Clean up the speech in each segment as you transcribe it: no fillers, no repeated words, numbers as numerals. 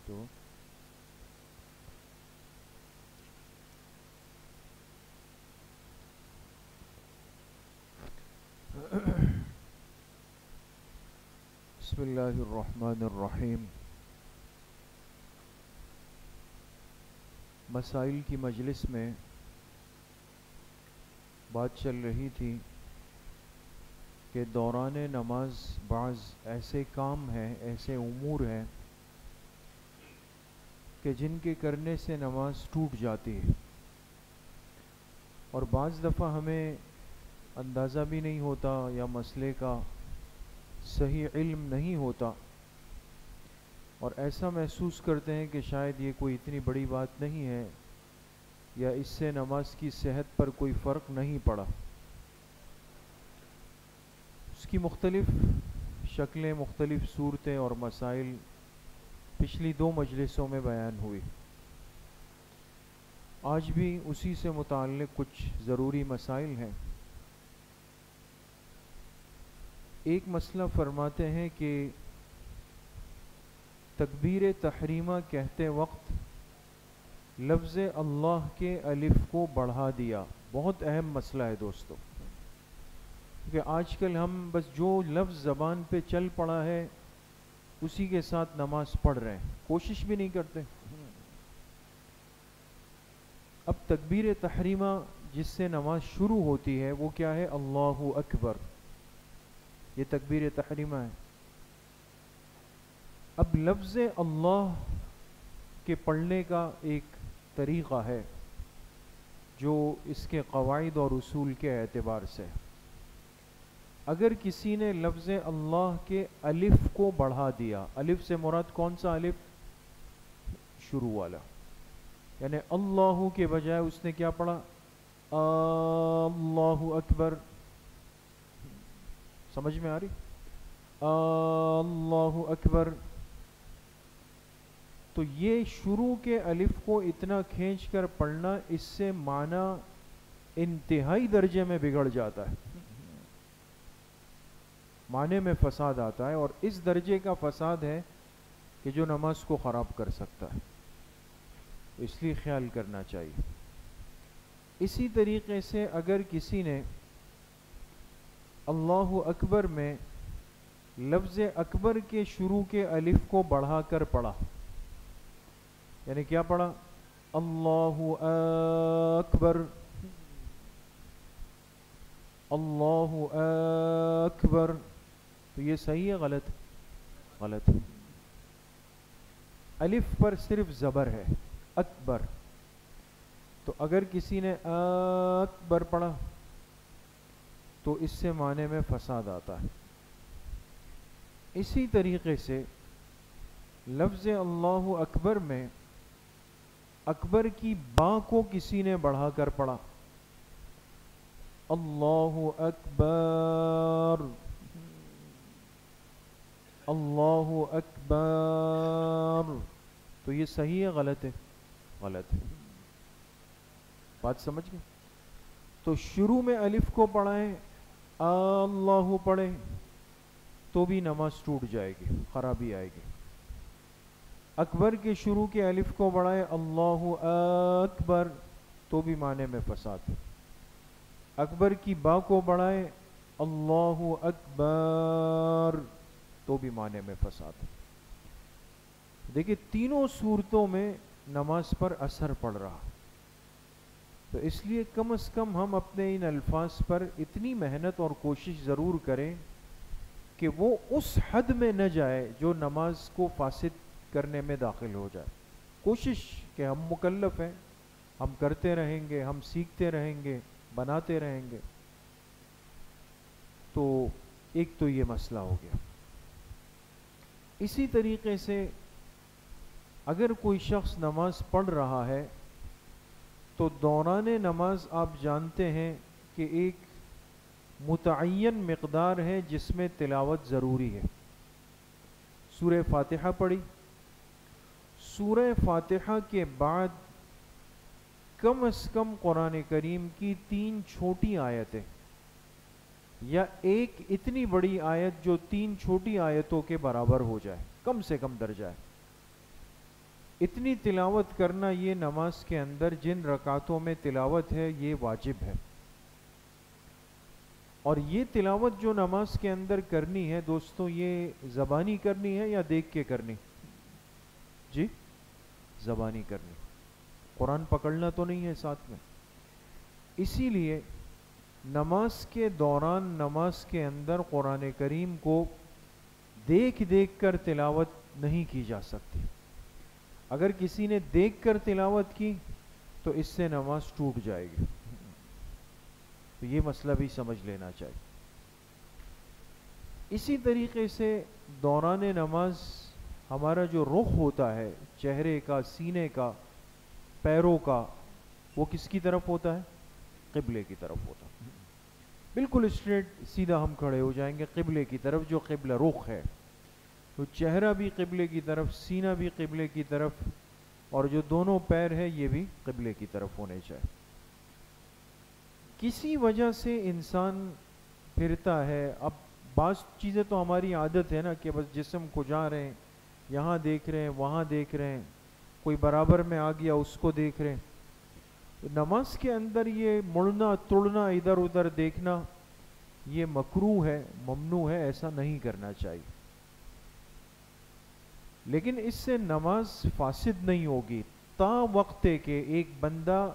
تو بسم اللہ الرحمن الرحیم. مسائل کی مجلس میں بات چل رہی تھی کہ دوران نماز بعض ایسے کام ہیں، ایسے امور ہیں کہ جن کے کرنے سے نماز ٹوٹ جاتی ہے، اور بعض دفعہ ہمیں اندازہ بھی نہیں ہوتا یا مسئلے کا صحیح علم نہیں ہوتا، اور ایسا محسوس کرتے ہیں کہ شاید یہ کوئی اتنی بڑی بات نہیں ہے یا اس سے نماز کی صحت پر کوئی فرق نہیں پڑا. اس کی مختلف شکلیں، مختلف صورتیں اور مسائل پچھلی 2 مجلسوں میں بیان ہوئی. آج بھی اسی سے متعلق کچھ ضروری مسائل ہیں. ایک مسئلہ فرماتے ہیں کہ تکبیر تحریمہ کہتے وقت لفظ اللہ کے الف کو بڑھا دیا. بہت اہم مسئلہ ہے دوستو، کہ آج کل ہم بس جو لفظ زبان پہ چل پڑا ہے اسی کے ساتھ نماز پڑھ رہے ہیں، کوشش بھی نہیں کرتے. اب تکبیر تحریمہ جس سے نماز شروع ہوتی ہے وہ کیا ہے؟ اللہ اکبر. یہ تکبیر تحریمہ ہے. اب لفظ اللہ کے پڑھنے کا ایک طریقہ ہے جو اس کے قواعد اور اصول کے اعتبار سے. اگر کسی نے لفظ اللہ کے الف کو بڑھا دیا، الف سے مراد کون سا الف؟ شروع والا. یعنی اللہ کے بجائے اس نے کیا پڑھا؟ اللہ اکبر. سمجھ میں آ رہی؟ اللہ اکبر. تو یہ شروع کے الف کو اتنا کھینچ کر پڑھنا، اس سے معنی انتہائی درجے میں بگڑ جاتا ہے، معنی میں فساد آتا ہے، اور اس درجے کا فساد ہے کہ جو نماز کو خراب کر سکتا ہے. اس لیے خیال کرنا چاہیے. اسی طریقے سے اگر کسی نے اللہ اکبر میں لفظ اکبر کے شروع کے الف کو بڑھا کر پڑھا، یعنی کیا پڑھا؟ اللہ اکبر، اللہ اکبر، تو یہ صحیح ہے غلط؟ غلط. الف پر صرف زبر ہے، اکبر. تو اگر کسی نے اکبر پڑھا تو اس سے معنی میں فساد آتا ہے. اسی طریقے سے لفظ اللہ اکبر میں اکبر کی با کو کسی نے بڑھا کر پڑھا، اللہ اکبر، اللہ اکبر، تو یہ صحیح ہے غلط ہے؟ غلط ہے. بات سمجھ گئے؟ تو شروع میں الف کو پڑھائیں، اللہ پڑھیں تو بھی نماز ٹوٹ جائے گی، خرابی آئے گی. اکبر کے شروع کے الف کو بڑھائیں اللہ اکبر تو بھی معنی میں فساد ہے. اکبر کی با کو بڑھائیں اللہ اکبر تو بھی معنی میں فساد ہے. دیکھیں تینوں صورتوں میں نماز پر اثر پڑ رہا. تو اس لیے کم از کم ہم اپنے ان الفاظ پر اتنی محنت اور کوشش ضرور کریں کہ وہ اس حد میں نہ جائے جو نماز کو فاسد کرنے میں داخل ہو جائے. کوشش کہ ہم مکلف ہیں، ہم کرتے رہیں گے، ہم سیکھتے رہیں گے، بناتے رہیں گے. تو ایک تو یہ مسئلہ ہو گیا. اسی طریقے سے اگر کوئی شخص نماز پڑھ رہا ہے تو دوران نماز آپ جانتے ہیں کہ ایک متعین مقدار ہے جس میں تلاوت ضروری ہے. سورہ فاتحہ پڑھی، سورہ فاتحہ کے بعد کم از کم قرآن کریم کی 3 چھوٹی آیتیں یا ایک اتنی بڑی آیت جو 3 چھوٹی آیتوں کے برابر ہو جائے، کم سے کم درجہ ہے. اتنی تلاوت کرنا یہ نماز کے اندر جن رکعتوں میں تلاوت ہے یہ واجب ہے. اور یہ تلاوت جو نماز کے اندر کرنی ہے دوستو، یہ زبانی کرنی ہے یا دیکھ کے کرنی؟ جی زبانی کرنی. قرآن پکڑنا تو نہیں ہے ساتھ میں. اسی لیے نماز کے دوران نماز کے اندر قرآن کریم کو دیکھ دیکھ کر تلاوت نہیں کی جا سکتی. اگر کسی نے دیکھ کر تلاوت کی تو اس سے نماز ٹوٹ جائے گی. تو یہ مسئلہ بھی سمجھ لینا چاہیے. اسی طریقے سے دوران نماز ہمارا جو رخ ہوتا ہے چہرے کا، سینے کا، پیروں کا، وہ کس کی طرف ہوتا ہے؟ قبلے کی طرف ہوتا ہے. بالکل اسٹریٹ سیدھا ہم کھڑے ہو جائیں گے قبلے کی طرف جو قبلہ رخ ہے. تو چہرہ بھی قبلے کی طرف، سینہ بھی قبلے کی طرف، اور جو دونوں پیر ہے یہ بھی قبلے کی طرف ہونے چاہیے. کسی وجہ سے انسان پھرتا ہے. اب بعض چیزیں تو ہماری عادت ہے نا کہ بس جسم کو جا رہے ہیں، یہاں دیکھ رہے ہیں، وہاں دیکھ رہے ہیں، کوئی برابر میں آ گیا اس کو دیکھ رہے ہیں. نماز کے اندر یہ مڑنا توڑنا ادھر ادھر دیکھنا یہ مکروہ ہے، ممنوع ہے، ایسا نہیں کرنا چاہیے. لیکن اس سے نماز فاسد نہیں ہوگی تا وقت کہ ایک بندہ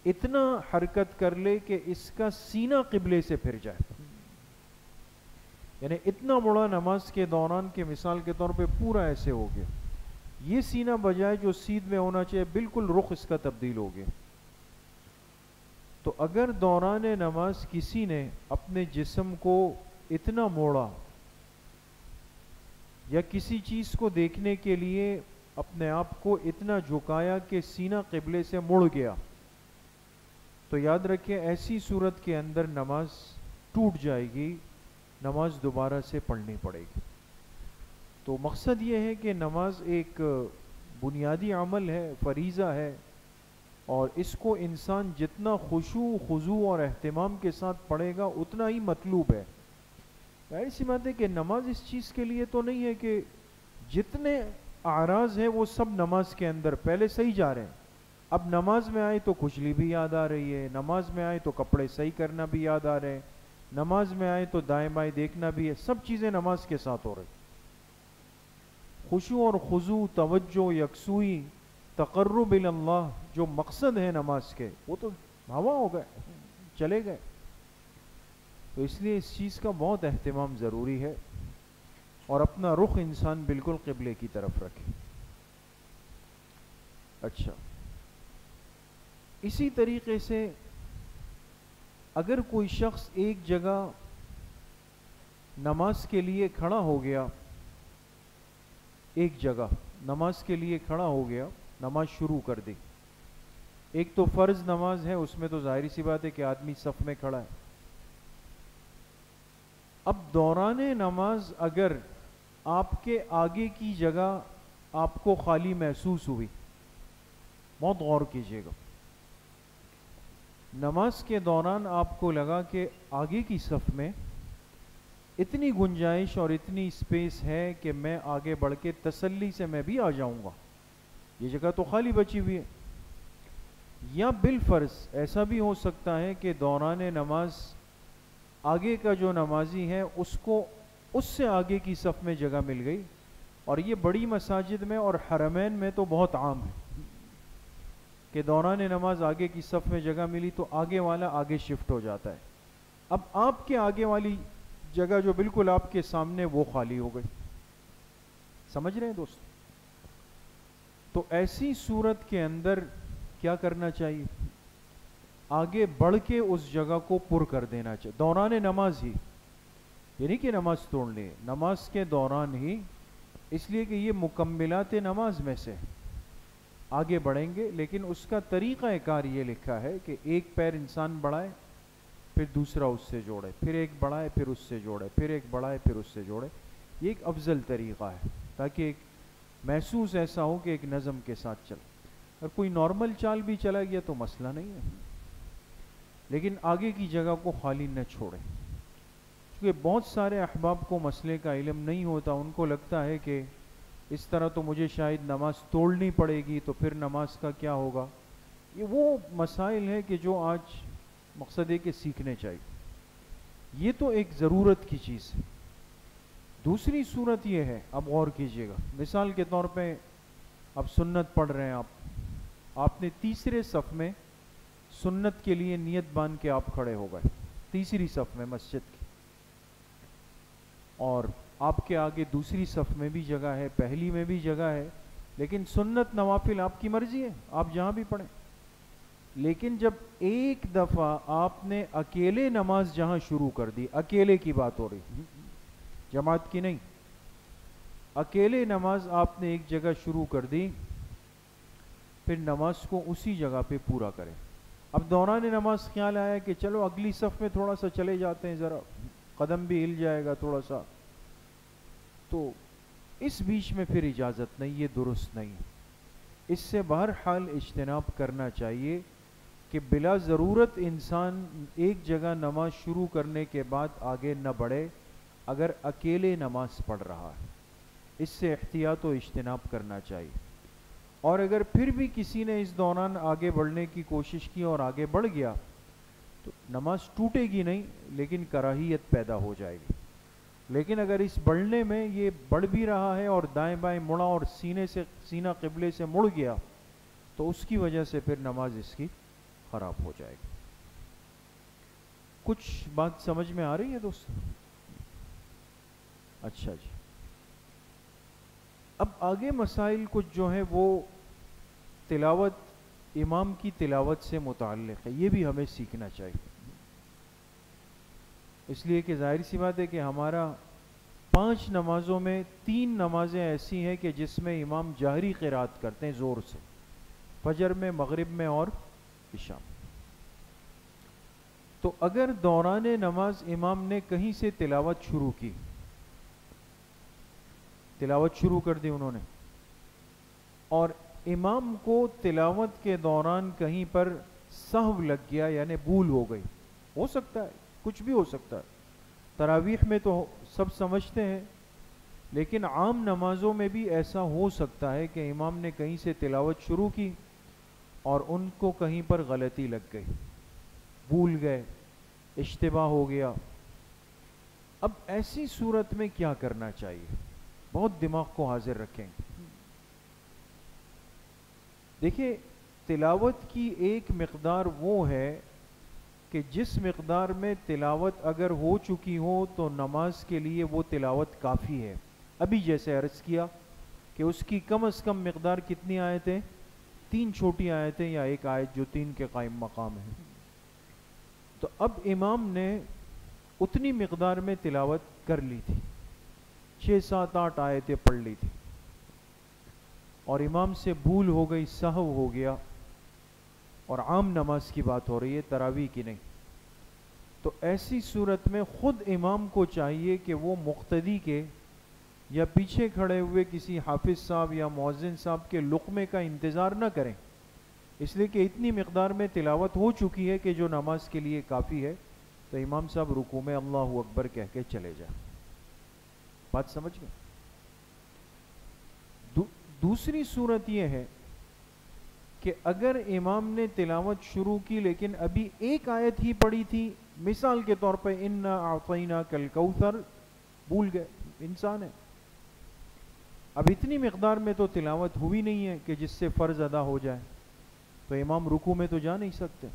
اتنا حرکت کر لے کہ اس کا سینہ قبلے سے پھر جائے. یعنی اتنا بڑا نماز کے دوران کے مثال کے طور پہ پورا ایسے ہو گیا، یہ سینہ بجائے جو سیدھ میں ہونا چاہیے بالکل رخ اس کا تبدیل ہو گیا. تو اگر دوران نماز کسی نے اپنے جسم کو اتنا موڑا یا کسی چیز کو دیکھنے کے لیے اپنے آپ کو اتنا جھکایا کہ سینہ قبلے سے مڑ گیا، تو یاد رکھیں ایسی صورت کے اندر نماز ٹوٹ جائے گی، نماز دوبارہ سے پڑھنی پڑے گی. تو مقصد یہ ہے کہ نماز ایک بنیادی عمل ہے، فریضہ ہے، اور اس کو انسان جتنا خشوع خضوع اور اہتمام کے ساتھ پڑھے گا اتنا ہی مطلوب ہے. ظاہر سی بات ہے کہ نماز اس چیز کے لیے تو نہیں ہے کہ جتنے اعراض ہیں وہ سب نماز کے اندر پہلے صحیح جا رہے ہیں. اب نماز میں آئے تو کھجلی بھی یاد آ رہی ہے، نماز میں آئے تو کپڑے صحیح کرنا بھی یاد آ رہے ہیں، نماز میں آئے تو دائیں بائیں دیکھنا بھی ہے، سب چیزیں نماز کے ساتھ ہو رہی. خشوع اور خضوع، توجہ، یکسوئی، تقرب اللہ جو مقصد ہے نماز کے وہ تو ہوا ہو گئے، چلے گئے. تو اس لیے اس چیز کا بہت اہتمام ضروری ہے اور اپنا رخ انسان بالکل قبلے کی طرف رکھے. اچھا، اسی طریقے سے اگر کوئی شخص ایک جگہ نماز کے لیے کھڑا ہو گیا، ایک جگہ نماز کے لیے کھڑا ہو گیا، نماز شروع کر دی. ایک تو فرض نماز ہے، اس میں تو ظاہری سی بات ہے کہ آدمی صف میں کھڑا ہے. اب دوران نماز اگر آپ کے آگے کی جگہ آپ کو خالی محسوس ہوئی، بہت غور کیجیے گا، نماز کے دوران آپ کو لگا کہ آگے کی صف میں اتنی گنجائش اور اتنی سپیس ہے کہ میں آگے بڑھ کے تسلی سے میں بھی آ جاؤں گا، یہ جگہ تو خالی بچی ہوئی ہے. یا بالفرض ایسا بھی ہو سکتا ہے کہ دوران نماز آگے کا جو نمازی ہے اس کو اس سے آگے کی صف میں جگہ مل گئی، اور یہ بڑی مساجد میں اور حرمین میں تو بہت عام ہے کہ دوران نماز آگے کی صف میں جگہ ملی تو آگے والا آگے شفٹ ہو جاتا ہے. اب آپ کے آگے والی جگہ جو بالکل آپ کے سامنے وہ خالی ہو گئی. سمجھ رہے ہیں دوست؟ تو ایسی صورت کے اندر کیا کرنا چاہیے؟ آگے بڑھ کے اس جگہ کو پر کر دینا چاہیے دوران نماز ہی، یعنی کہ نماز توڑنے، نماز کے دوران ہی، اس لیے کہ یہ مکملات نماز میں سے آگے بڑھیں گے. لیکن اس کا طریقہ کار یہ لکھا ہے کہ ایک پیر انسان بڑھائے، پھر دوسرا اس سے جوڑے، پھر ایک بڑھائے پھر اس سے جوڑے، پھر ایک بڑھائے پھر اس سے جوڑے. یہ ایک افضل طریقہ ہے تاکہ ایک محسوس ایسا ہو کہ ایک نظم کے ساتھ چل. اور کوئی نارمل چال بھی چلا گیا تو مسئلہ نہیں ہے، لیکن آگے کی جگہ کو خالی نہ چھوڑیں. کیونکہ بہت سارے احباب کو مسئلے کا علم نہیں ہوتا، ان کو لگتا ہے کہ اس طرح تو مجھے شاید نماز توڑنی پڑے گی، تو پھر نماز کا کیا ہوگا؟ یہ وہ مسائل ہیں کہ جو آج مقصد ہے کہ سیکھنے چاہیے. یہ تو ایک ضرورت کی چیز ہے. دوسری صورت یہ ہے، اب غور کیجئے گا، مثال کے طور پہ اب سنت پڑھ رہے ہیں آپ نے تیسرے صف میں سنت کے لیے نیت باندھ کے آپ کھڑے ہو گئے، تیسری صف میں مسجد کی، اور آپ کے آگے دوسری صف میں بھی جگہ ہے، پہلی میں بھی جگہ ہے، لیکن سنت نوافل آپ کی مرضی ہے، آپ جہاں بھی پڑھیں. لیکن جب ایک دفعہ آپ نے اکیلے نماز جہاں شروع کر دی، اکیلے کی بات ہو رہی، جماعت کی نہیں، اکیلے نماز آپ نے ایک جگہ شروع کر دی، پھر نماز کو اسی جگہ پہ پورا کریں. اب دوران نماز خیال آیا کہ چلو اگلی صف میں تھوڑا سا چلے جاتے ہیں، ذرا قدم بھی ہل جائے گا تھوڑا سا، تو اس بیچ میں پھر اجازت نہیں، یہ درست نہیں. اس سے بہرحال اجتناب کرنا چاہیے کہ بلا ضرورت انسان ایک جگہ نماز شروع کرنے کے بعد آگے نہ بڑھے اگر اکیلے نماز پڑھ رہا ہے. اس سے احتیاط و اجتناب کرنا چاہیے. اور اگر پھر بھی کسی نے اس دوران آگے بڑھنے کی کوشش کی اور آگے بڑھ گیا تو نماز ٹوٹے گی نہیں، لیکن کراہیت پیدا ہو جائے گی. لیکن اگر اس بڑھنے میں یہ بڑھ بھی رہا ہے اور دائیں بائیں مڑا اور سینہ قبلے سے مڑ گیا تو اس کی وجہ سے پھر نماز اس کی خراب ہو جائے گی. کچھ بات سمجھ میں آ رہی ہے دوست؟ اچھا جی. اب آگے مسائل کچھ جو ہیں وہ تلاوت، امام کی تلاوت سے متعلق ہے، یہ بھی ہمیں سیکھنا چاہیے. اس لیے کہ ظاہر سی بات ہے کہ ہمارا 5 نمازوں میں 3 نمازیں ایسی ہیں کہ جس میں امام جہری قرات کرتے ہیں زور سے، فجر میں، مغرب میں اور عشاء. تو اگر دوران نماز امام نے کہیں سے تلاوت شروع کی، تلاوت شروع کر دی انہوں نے، اور امام کو تلاوت کے دوران کہیں پر سہو لگ گیا یعنی بھول ہو گئی، ہو سکتا ہے، کچھ بھی ہو سکتا ہے، تراویح میں تو سب سمجھتے ہیں، لیکن عام نمازوں میں بھی ایسا ہو سکتا ہے کہ امام نے کہیں سے تلاوت شروع کی اور ان کو کہیں پر غلطی لگ گئی، بھول گئے، اشتباہ ہو گیا. اب ایسی صورت میں کیا کرنا چاہیے؟ بہت دماغ کو حاضر رکھیں. دیکھیں، تلاوت کی ایک مقدار وہ ہے کہ جس مقدار میں تلاوت اگر ہو چکی ہو تو نماز کے لیے وہ تلاوت کافی ہے. ابھی جیسے عرض کیا کہ اس کی کم از کم مقدار کتنی آیتیں؟ 3 چھوٹی آیتیں یا ایک آیت جو 3 کے قائم مقام ہے. تو اب امام نے اتنی مقدار میں تلاوت کر لی تھی، 6 7 8 آیتیں پڑھ لی تھی، اور امام سے بھول ہو گئی، سہو ہو گیا، اور عام نماز کی بات ہو رہی ہے، تراویح کی نہیں. تو ایسی صورت میں خود امام کو چاہیے کہ وہ مقتدی کے یا پیچھے کھڑے ہوئے کسی حافظ صاحب یا مؤذن صاحب کے لقمے کا انتظار نہ کریں، اس لیے کہ اتنی مقدار میں تلاوت ہو چکی ہے کہ جو نماز کے لیے کافی ہے. تو امام صاحب رکوع میں اللہ اکبر کہہ کے چلے جائیں. بات سمجھ گئے؟ دوسری صورت یہ ہے کہ اگر امام نے تلاوت شروع کی لیکن ابھی ایک آیت ہی پڑھی تھی، مثال کے طور پہ انا اعطیناک الکوثر، بھول گئے، انسان ہے، اب اتنی مقدار میں تو تلاوت ہوئی نہیں ہے کہ جس سے فرض ادا ہو جائے، تو امام رکوع میں تو جا نہیں سکتے،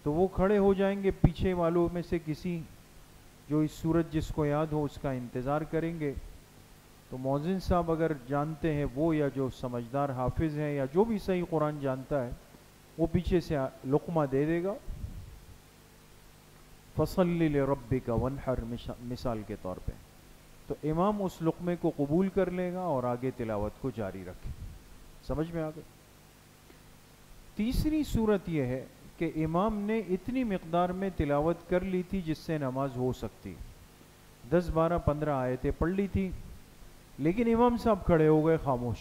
تو وہ کھڑے ہو جائیں گے، پیچھے والوں میں سے کسی جو اس صورت جس کو یاد ہو اس کا انتظار کریں گے. تو مؤذن صاحب اگر جانتے ہیں وہ، یا جو سمجھدار حافظ ہیں یا جو بھی صحیح قرآن جانتا ہے، وہ پیچھے سے لقمہ دے دے گا، فَصَلِّ لِرَبِّكَ وَانْحَرْ، مثال کے طور پہ. تو امام اس لقمے کو قبول کر لے گا اور آگے تلاوت کو جاری رکھے. سمجھ میں آ گئی؟ تیسری صورت یہ ہے کہ امام نے اتنی مقدار میں تلاوت کر لی تھی جس سے نماز ہو سکتی، 10 12 15 آیتیں پڑھ لی تھی، لیکن امام صاحب کھڑے ہو گئے خاموش،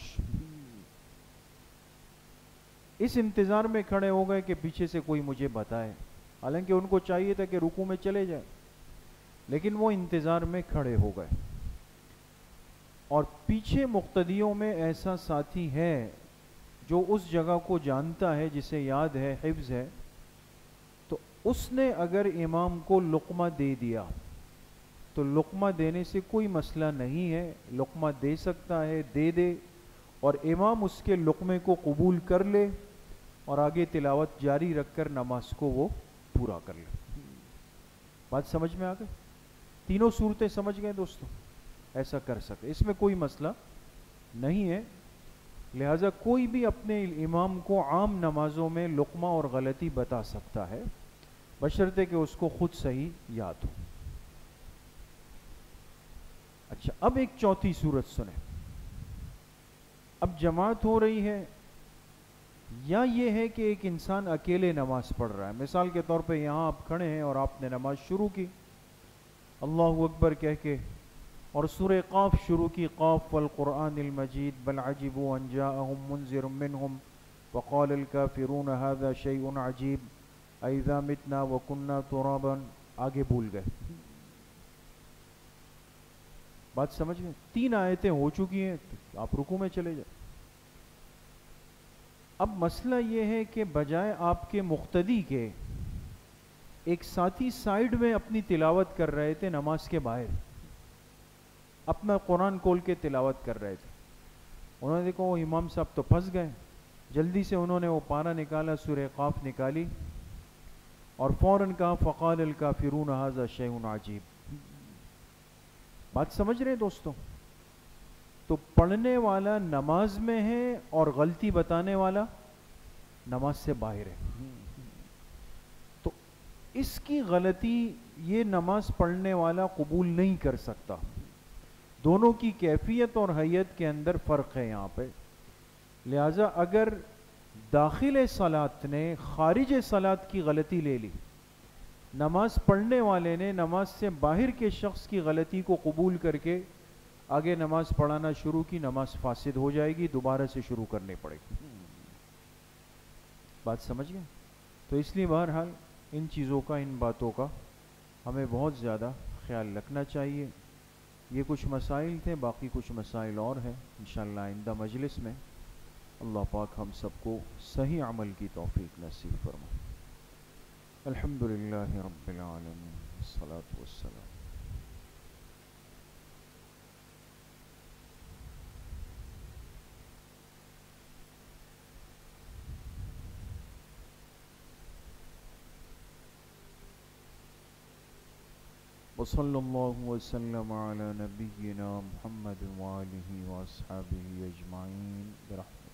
اس انتظار میں کھڑے ہو گئے کہ پیچھے سے کوئی مجھے بتائے، حالانکہ ان کو چاہیے تھا کہ رکوع میں چلے جائیں، لیکن وہ انتظار میں کھڑے ہو گئے. اور پیچھے مقتدیوں میں ایسا ساتھی ہے جو اس جگہ کو جانتا ہے، جسے یاد ہے، حفظ ہے، تو اس نے اگر امام کو لقمہ دے دیا تو لقمہ دینے سے کوئی مسئلہ نہیں ہے، لقمہ دے سکتا ہے، دے دے، اور امام اس کے لقمے کو قبول کر لے اور آگے تلاوت جاری رکھ کر نماز کو وہ پورا کر لے۔ بات سمجھ میں آ گئی؟ تینوں صورتیں سمجھ گئے دوستوں؟ ایسا کر سکے، اس میں کوئی مسئلہ نہیں ہے۔ لہٰذا کوئی بھی اپنے امام کو عام نمازوں میں لقمہ اور غلطی بتا سکتا ہے، بشرطے کہ اس کو خود صحیح یاد ہو۔ اچھا، اب ایک چوتھی صورت سنیں۔ اب جماعت ہو رہی ہے، یا یہ ہے کہ ایک انسان اکیلے نماز پڑھ رہا ہے۔ مثال کے طور پہ یہاں آپ کھڑے ہیں اور آپ نے نماز شروع کی اللہ اکبر کہہ کے، اور سورہ قاف شروع کی، قاف والقرآن المجید بل عجبوا ان جاءهم منذر منهم وقال الكافرون هذا شيء عجیب اذا متنا وكنا ترابا، آگے بھول گئے۔ بات سمجھ گئے؟ 3 آیتیں ہو چکی ہیں، آپ رکوع میں چلے جائیں۔ اب مسئلہ یہ ہے کہ بجائے آپ کے مقتدی کے ایک ساتھی سائیڈ میں اپنی تلاوت کر رہے تھے، نماز کے باہر اپنا قرآن کھول کے تلاوت کر رہے تھے، انہوں نے دیکھا وہ امام صاحب تو پھنس گئے، جلدی سے انہوں نے وہ پارہ نکالا، سورہ قاف نکالی اور فوراً کہا فقال الکافرون ھذا شیء عجیب۔ بات سمجھ رہے ہیں دوستوں؟ تو پڑھنے والا نماز میں ہے اور غلطی بتانے والا نماز سے باہر ہے، تو اس کی غلطی یہ نماز پڑھنے والا قبول نہیں کر سکتا۔ دونوں کی کیفیت اور حیت کے اندر فرق ہے یہاں پہ۔ لہٰذا اگر داخل صلاۃ نے خارج صلاۃ کی غلطی لے لی، نماز پڑھنے والے نے نماز سے باہر کے شخص کی غلطی کو قبول کر کے آگے نماز پڑھانا شروع کی، نماز فاسد ہو جائے گی، دوبارہ سے شروع کرنی پڑے گی۔ بات سمجھ گئے؟ تو اس لیے بہرحال ان چیزوں کا، ان باتوں کا ہمیں بہت زیادہ خیال رکھنا چاہیے۔ یہ کچھ مسائل تھے، باقی کچھ مسائل اور ہیں انشاءاللہ آئندہ مجلس میں۔ اللہ پاک ہم سب کو صحیح عمل کی توفیق نصیب فرمائے۔ الحمدللہ رب العالمین، والصلاة والسلام۔ وصلی اللہ وسلم علی نبینا محمد وآلہ واصحابہ اجمعین برحمتہ۔